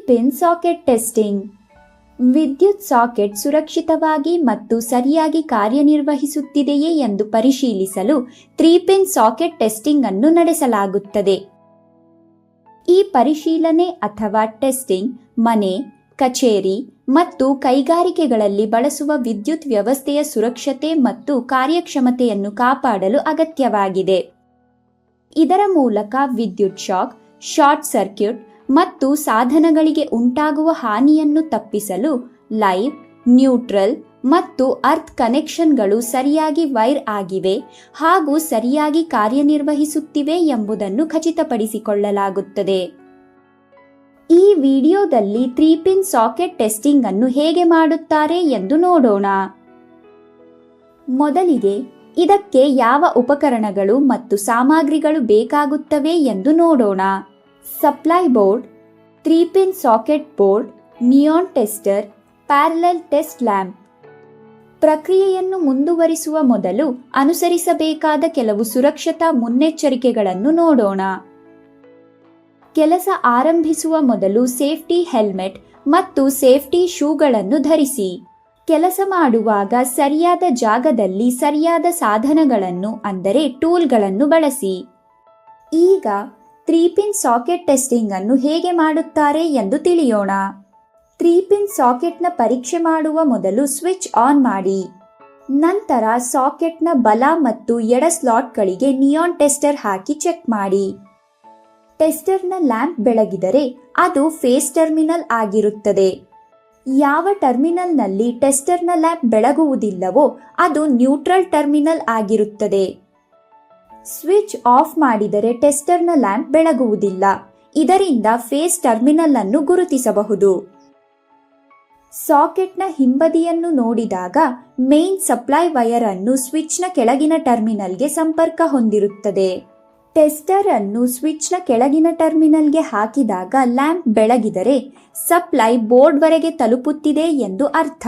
Pin socket testing. ವಿದ್ಯುತ್ socket ಸುರಕ್ಷಿತವಾಗಿ ಮತ್ತು ಸರಿಯಾಗಿ ಕಾರ್ಯನಿರ್ವಹಿಸುತ್ತಿದೆಯೇ ಎಂದು ಪರಿಶೀಲಿಸಲು 3 ಪಿನ್ ಸಾಕೆಟ್ ಟೆಸ್ಟಿಂಗ್ ಅನ್ನು ನಡೆಸಲಾಗುತ್ತದೆ. ಈ ಪರಿಶೀಲನೆ ಅಥವಾ ಟೆಸ್ಟಿಂಗ್ ಮನೆ, ಕಚೇರಿ ಮತ್ತು ಕೈಗಾರಿಕೆಗಳಲ್ಲಿ ಬಳಸುವ ವಿದ್ಯುತ್ ವ್ಯವಸ್ಥೆಯ ಸುರಕ್ಷತೆ ಮತ್ತು ಕಾರ್ಯಕ್ಷಮತೆಯನ್ನು ಕಾಪಾಡಲು ಅಗತ್ಯವಾಗಿದೆ. ಇದರ ಮೂಲಕ ವಿದ್ಯುತ್ ಶಾಕ್, ಶಾರ್ಟ್ ಸರ್ಕ್ಯೂಟ್ ಮತ್ತು ಸಾಧನಗಳಿಗೆ ಉಂಟಾಗುವ ಹಾನಿಯನ್ನು ತಪ್ಪಿಸಲು ಲೈವ್, ನ್ಯೂಟ್ರಲ್ ಮತ್ತು ಅರ್ತ್ ಕನೆಕ್ಷನ್ಗಳು ಸರಿಯಾಗಿ ವೈರ್ ಆಗಿವೆ ಹಾಗೂ ಸರಿಯಾಗಿ ಕಾರ್ಯನಿರ್ವಹಿಸುತ್ತಿವೆ ಎಂಬುದನ್ನು ಖಚಿತಪಡಿಸಿಕೊಳ್ಳಲಾಗುತ್ತದೆ. ಈ ವಿಡಿಯೋದಲ್ಲಿ 3 ಪಿನ್ ಸಾಕೆಟ್ ಟೆಸ್ಟಿಂಗ್ ಅನ್ನು ಹೇಗೆ ಮಾಡುತ್ತಾರೆ ಎಂದು ನೋಡೋಣ. ಮೊದಲಿಗೆ ಇದಕ್ಕೆ ಯಾವ ಉಪಕರಣಗಳು ಮತ್ತು ಸಾಮಗ್ರಿಗಳು ಬೇಕಾಗುತ್ತವೆ ಎಂದು ನೋಡೋಣ. Supply board, 3 pin socket board, neon tester, parallel test lamp. ಪ್ರಕ್ರಿಯೆಯನ್ನು ಮುಂದುವರಿಸುವ ಮೊದಲು ಅನುಸರಿಸಬೇಕಾದ ಕೆಲವು ಸುರಕ್ಷತಾ ಮುನ್ನೆಚ್ಚರಿಕೆಗಳನ್ನು ನೋಡೋಣ. ಕೆಲಸ ಆರಂಭಿಸುವ ಮೊದಲು ಸೇಫ್ಟಿ ಹೆಲ್ಮೆಟ್ ಮತ್ತು ಸೇಫ್ಟಿ ಶೂಗಳನ್ನು ಧರಿಸಿ. ಕೆಲಸ ಮಾಡುವಾಗ ಸರಿಯಾದ ಜಾಗದಲ್ಲಿ ಸರಿಯಾದ ಸಾಧನಗಳನ್ನು ಅಂದರೆ ಟೂಲ್ಗಳನ್ನು ಬಳಸಿ. ಈಗ 3 ಪಿನ್ ಸಾಕೆಟ್ ಟೆಸ್ಟಿಂಗ್ ಅನ್ನು ಹೇಗೆ ಮಾಡುತ್ತಾರೆ ಎಂದು ತಿಳಿಯೋಣ. 3 ಪಿನ್ ಸಾಕೆಟ್ನ ಪರೀಕ್ಷೆ ಮಾಡುವ ಮೊದಲು ಸ್ವಿಚ್ ಆನ್ ಮಾಡಿ. ನಂತರ ಸಾಕೆಟ್ನ ಬಲ ಮತ್ತು ಎಡ ಸ್ಲಾಟ್ಗಳಿಗೆ ನಿಯಾನ್ ಟೆಸ್ಟರ್ ಹಾಕಿ ಚೆಕ್ ಮಾಡಿ. ಟೆಸ್ಟರ್ನ ಲ್ಯಾಂಪ್ ಬೆಳಗಿದರೆ ಅದು ಫೇಸ್ ಟರ್ಮಿನಲ್ ಆಗಿರುತ್ತದೆ. ಯಾವ ಟರ್ಮಿನಲ್ನಲ್ಲಿ ಟೆಸ್ಟರ್ನ ಲ್ಯಾಂಪ್ ಬೆಳಗುವುದಿಲ್ಲವೋ ಅದು ನ್ಯೂಟ್ರಲ್ ಟರ್ಮಿನಲ್ ಆಗಿರುತ್ತದೆ. ಸ್ವಿಚ್ ಆಫ್ ಮಾಡಿದರೆ ಟೆಸ್ಟರ್ನ ಲ್ಯಾಂಪ್ ಬೆಳಗುವುದಿಲ್ಲ. ಇದರಿಂದ ಫೇಸ್ ಟರ್ಮಿನಲ್ ಅನ್ನು ಗುರುತಿಸಬಹುದು. ಸಾಕೆಟ್ನ ಹಿಂಬದಿಯನ್ನು ನೋಡಿದಾಗ ಮೇನ್ ಸಪ್ಲೈ ವೈರ್ ಅನ್ನು ಸ್ವಿಚ್ನ ಕೆಳಗಿನ ಟರ್ಮಿನಲ್ಗೆ ಸಂಪರ್ಕ ಹೊಂದಿರುತ್ತದೆ. ಟೆಸ್ಟರ್ ಅನ್ನು ಸ್ವಿಚ್ನ ಕೆಳಗಿನ ಟರ್ಮಿನಲ್ಗೆ ಹಾಕಿದಾಗ ಲ್ಯಾಂಪ್ ಬೆಳಗಿದರೆ ಸಪ್ಲೈ ಬೋರ್ಡ್ವರೆಗೆ ತಲುಪುತ್ತಿದೆ ಎಂದು ಅರ್ಥ.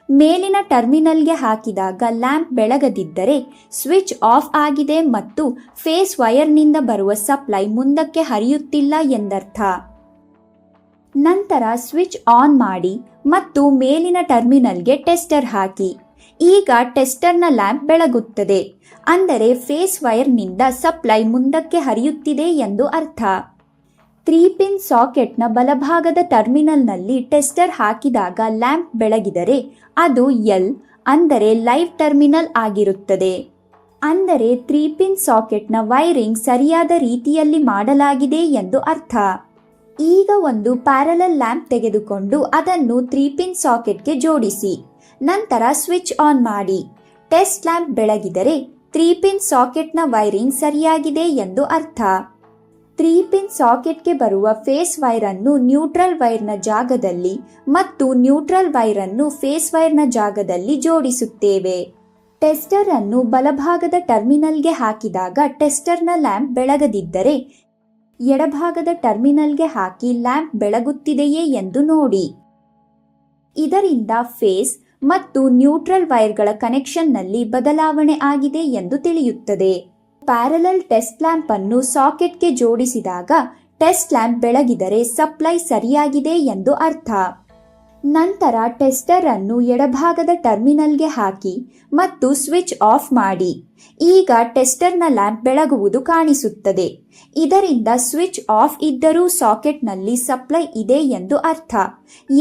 ಮೇಲಿನ ಟರ್ಮಿನಲ್ಗೆ ಹಾಕಿದಾಗ ಲ್ಯಾಂಪ್ ಬೆಳಗದಿದ್ದರೆ ಸ್ವಿಚ್ ಆಫ್ ಆಗಿದೆ ಮತ್ತು ಫೇಸ್ ವೈರ್ನಿಂದ ಬರುವ ಸಪ್ಲೈ ಮುಂದಕ್ಕೆ ಹರಿಯುತ್ತಿಲ್ಲ ಎಂದರ್ಥ. ನಂತರ ಸ್ವಿಚ್ ಆನ್ ಮಾಡಿ ಮತ್ತು ಮೇಲಿನ ಟರ್ಮಿನಲ್ಗೆ ಟೆಸ್ಟರ್ ಹಾಕಿ. ಈಗ ಟೆಸ್ಟರ್ನ ಲ್ಯಾಂಪ್ ಬೆಳಗುತ್ತದೆ, ಅಂದರೆ ಫೇಸ್ ವೈರ್ನಿಂದ ಸಪ್ಲೈ ಮುಂದಕ್ಕೆ ಹರಿಯುತ್ತಿದೆ ಎಂದು ಅರ್ಥ. 3 ಪಿನ್ ಸಾಕೆಟ್ನ ಬಲಭಾಗದ ಟರ್ಮಿನಲ್ನಲ್ಲಿ ಟೆಸ್ಟರ್ ಹಾಕಿದಾಗ ಲ್ಯಾಂಪ್ ಬೆಳಗಿದರೆ ಅದು ಎಲ್ ಅಂದರೆ ಲೈವ್ ಟರ್ಮಿನಲ್ ಆಗಿರುತ್ತದೆ. ಅಂದರೆ 3 ಪಿನ್ ಸಾಕೆಟ್ನ ವೈರಿಂಗ್ ಸರಿಯಾದ ರೀತಿಯಲ್ಲಿ ಮಾಡಲಾಗಿದೆ ಎಂದು ಅರ್ಥ. ಈಗ ಒಂದು ಪ್ಯಾರಲಲ್ ಲ್ಯಾಂಪ್ ತೆಗೆದುಕೊಂಡು ಅದನ್ನು 3 ಪಿನ್ ಸಾಕೆಟ್ಗೆ ಜೋಡಿಸಿ. ನಂತರ ಸ್ವಿಚ್ ಆನ್ ಮಾಡಿ. ಟೆಸ್ಟ್ ಲ್ಯಾಂಪ್ ಬೆಳಗಿದರೆ 3 ಪಿನ್ ಸಾಕೆಟ್ನ ವೈರಿಂಗ್ ಸರಿಯಾಗಿದೆ ಎಂದು ಅರ್ಥ. 3 ಪಿನ್ ಸಾಕೆಟ್ಗೆ ಬರುವ ಫೇಸ್ ವೈರ್ ಅನ್ನು ನ್ಯೂಟ್ರಲ್ ವೈರ್ನ ಜಾಗದಲ್ಲಿ ಮತ್ತು ನ್ಯೂಟ್ರಲ್ ವೈರ್ ಅನ್ನು ಫೇಸ್ ವೈರ್ನ ಜಾಗದಲ್ಲಿ ಜೋಡಿಸುತ್ತೇವೆ. ಟೆಸ್ಟರ್ ಅನ್ನು ಬಲಭಾಗದ ಟರ್ಮಿನಲ್ಗೆ ಹಾಕಿದಾಗ ಟೆಸ್ಟರ್ನ ಲ್ಯಾಂಪ್ ಬೆಳಗದಿದ್ದರೆ ಎಡಭಾಗದ ಟರ್ಮಿನಲ್ಗೆ ಹಾಕಿ ಲ್ಯಾಂಪ್ ಬೆಳಗುತ್ತಿದೆಯೇ ಎಂದು ನೋಡಿ. ಇದರಿಂದ ಫೇಸ್ ಮತ್ತು ನ್ಯೂಟ್ರಲ್ ವೈರ್ಗಳ ಕನೆಕ್ಷನ್ನಲ್ಲಿ ಬದಲಾವಣೆ ಆಗಿದೆ ಎಂದು ತಿಳಿಯುತ್ತದೆ. ಪ್ಯಾರಲಲ್ ಟೆಸ್ಟ್ ಲ್ಯಾಂಪ್ ಅನ್ನು ಸಾಕೆಟ್ಗೆ ಜೋಡಿಸಿದಾಗ ಟೆಸ್ಟ್ ಲ್ಯಾಂಪ್ ಬೆಳಗಿದರೆ ಸಪ್ಲೈ ಸರಿಯಾಗಿದೆ ಎಂದು ಅರ್ಥ. ನಂತರ ಟೆಸ್ಟರ್ ಅನ್ನು ಎಡಭಾಗದ ಟರ್ಮಿನಲ್ಗೆ ಹಾಕಿ ಮತ್ತು ಸ್ವಿಚ್ ಆಫ್ ಮಾಡಿ. ಈಗ ಟೆಸ್ಟರ್ನ ಲ್ಯಾಂಪ್ ಬೆಳಗುವುದು ಕಾಣಿಸುತ್ತದೆ. ಇದರಿಂದ ಸ್ವಿಚ್ ಆಫ್ ಇದ್ದರೂ ಸಾಕೆಟ್ನಲ್ಲಿ ಸಪ್ಲೈ ಇದೆ ಎಂದು ಅರ್ಥ,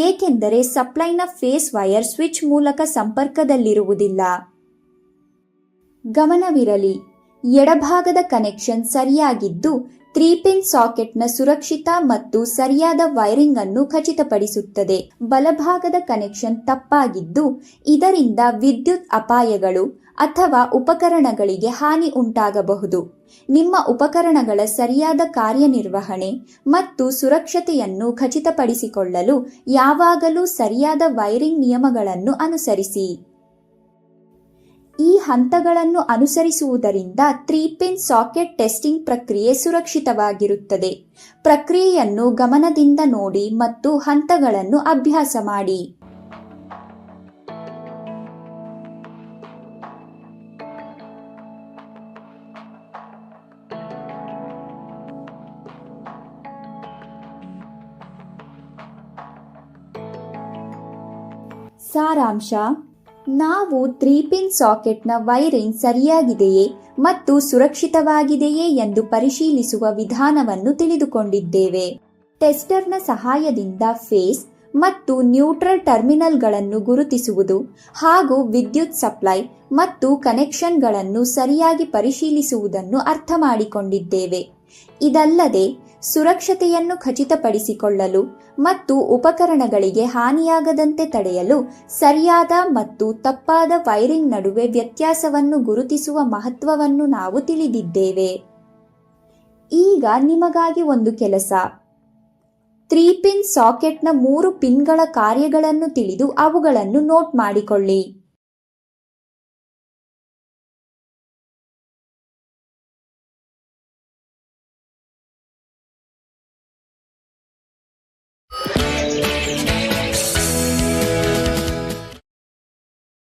ಏಕೆಂದರೆ ಸಪ್ಲೈನ ಫೇಸ್ ವೈರ್ ಸ್ವಿಚ್ ಮೂಲಕ ಸಂಪರ್ಕದಲ್ಲಿರುವುದಿಲ್ಲ. ಗಮನವಿರಲಿ, ಎಡಭಾಗದ ಕನೆಕ್ಷನ್ ಸರಿಯಾಗಿದ್ದು 3 ಪಿನ್ ಸಾಕೆಟ್ನ ಸುರಕ್ಷಿತ ಮತ್ತು ಸರಿಯಾದ ವೈರಿಂಗ್ ಅನ್ನು ಖಚಿತಪಡಿಸುತ್ತದೆ. ಬಲಭಾಗದ ಕನೆಕ್ಷನ್ ತಪ್ಪಾಗಿದ್ದು ಇದರಿಂದ ವಿದ್ಯುತ್ ಅಪಾಯಗಳು ಅಥವಾ ಉಪಕರಣಗಳಿಗೆ ಹಾನಿ ಉಂಟಾಗಬಹುದು. ನಿಮ್ಮ ಉಪಕರಣಗಳ ಸರಿಯಾದ ಕಾರ್ಯನಿರ್ವಹಣೆ ಮತ್ತು ಸುರಕ್ಷತೆಯನ್ನು ಖಚಿತಪಡಿಸಿಕೊಳ್ಳಲು ಯಾವಾಗಲೂ ಸರಿಯಾದ ವೈರಿಂಗ್ ನಿಯಮಗಳನ್ನು ಅನುಸರಿಸಿ. ಈ ಹಂತಗಳನ್ನು ಅನುಸರಿಸುವುದರಿಂದ 3 ಪಿನ್ ಸಾಕೆಟ್ ಟೆಸ್ಟಿಂಗ್ ಪ್ರಕ್ರಿಯೆ ಸುರಕ್ಷಿತವಾಗಿರುತ್ತದೆ. ಪ್ರಕ್ರಿಯೆಯನ್ನು ಗಮನದಿಂದ ನೋಡಿ ಮತ್ತು ಹಂತಗಳನ್ನು ಅಭ್ಯಾಸ ಮಾಡಿ. ಸಾರಾಂಶ: ನಾವು 3 ಪಿನ್ ಸಾಕೆಟ್ನ ವೈರಿಂಗ್ ಸರಿಯಾಗಿದೆಯೇ ಮತ್ತು ಸುರಕ್ಷಿತವಾಗಿದೆಯೇ ಎಂದು ಪರಿಶೀಲಿಸುವ ವಿಧಾನವನ್ನು ತಿಳಿದುಕೊಂಡಿದ್ದೇವೆ. ಟೆಸ್ಟರ್ನ ಸಹಾಯದಿಂದ ಫೇಸ್ ಮತ್ತು ನ್ಯೂಟ್ರಲ್ ಟರ್ಮಿನಲ್ಗಳನ್ನು ಗುರುತಿಸುವುದು ಹಾಗೂ ವಿದ್ಯುತ್ ಸಪ್ಲೈ ಮತ್ತು ಕನೆಕ್ಷನ್ಗಳನ್ನು ಸರಿಯಾಗಿ ಪರಿಶೀಲಿಸುವುದನ್ನು ಅರ್ಥಮಾಡಿಕೊಂಡಿದ್ದೇವೆ. ಇದಲ್ಲದೆ ಸುರಕ್ಷತೆಯನ್ನು ಖಚಿತಪಡಿಸಿಕೊಳ್ಳಲು ಮತ್ತು ಉಪಕರಣಗಳಿಗೆ ಹಾನಿಯಾಗದಂತೆ ತಡೆಯಲು ಸರಿಯಾದ ಮತ್ತು ತಪ್ಪಾದ ವೈರಿಂಗ್ ನಡುವೆ ವ್ಯತ್ಯಾಸವನ್ನು ಗುರುತಿಸುವ ಮಹತ್ವವನ್ನು ನಾವು ತಿಳಿದಿದ್ದೇವೆ. ಈಗ ನಿಮಗಾಗಿ ಒಂದು ಕೆಲಸ. 3 ಪಿನ್ ಸಾಕೆಟ್ನ 3 ಪಿನ್ಗಳ ಕಾರ್ಯಗಳನ್ನು ತಿಳಿದು ಅವುಗಳನ್ನು ನೋಟ್ ಮಾಡಿಕೊಳ್ಳಿ.